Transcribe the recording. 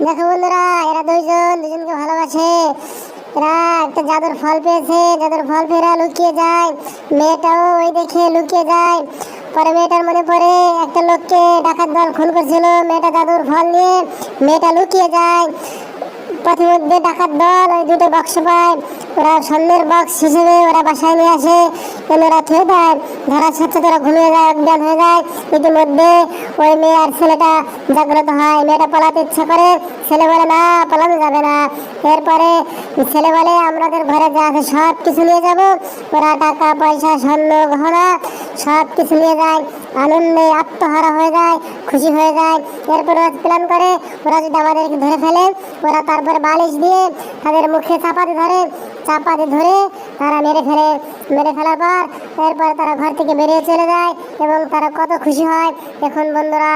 দেখো বন্ধুরা, এরা দুজনকে ভালোবাসে। এরা একটা জাদুর ফল পেয়েছে, জাদুর ফল পেয়ে এরা লুকিয়ে যায়। মেয়েটাও ওই দেখে লুকিয়ে যায়। পরে মেয়েটার মনে পড়ে একটা লোককে ডাকাত দল খুন করেছিল। মেয়েটা জাদুর ফল নিয়ে মেয়েটা লুকিয়ে যায়। পথিমধ্যে ডাকাত দল ওই দুটো বাক্স পায়। ওরা স্বর্ণের বক্স হিসেবে ওরা বাসায় নিয়ে আসে। ওরা থুয়ে দেয়। ধরার সাথে ওরা ঘুমিয়ে যায়, অজ্ঞান হয়ে যায়। ইতিমধ্যে ওই মেয়ে আর ছেলেটা জাগ্রত হয়। মেয়েটা পালাতে ইচ্ছা করে, ছেলে বলে না, পালানো যাবে না। এরপরে ছেলে বলে আমাদের ঘরে যা আছে সব কিছু নিয়ে যাব। ওরা টাকা পয়সা স্বর্ণ গহনা সব কিছু নিয়ে যায়। আনন্দে আত্মহারা হয়ে যায়, খুশি হয়ে যায়। এরপর ওরা প্ল্যান করে ওরা যদি আমাদেরকে ধরে ফেলে, ওরা তারপরে বালিশ দিয়ে তাদের মুখে চাপাতি ধরে তারা মেরে ফেলে। মেরে ফেলার পর এরপর তারা ঘর থেকে বেরিয়ে চলে যায় এবং তারা কত খুশি হয় দেখুন বন্ধুরা।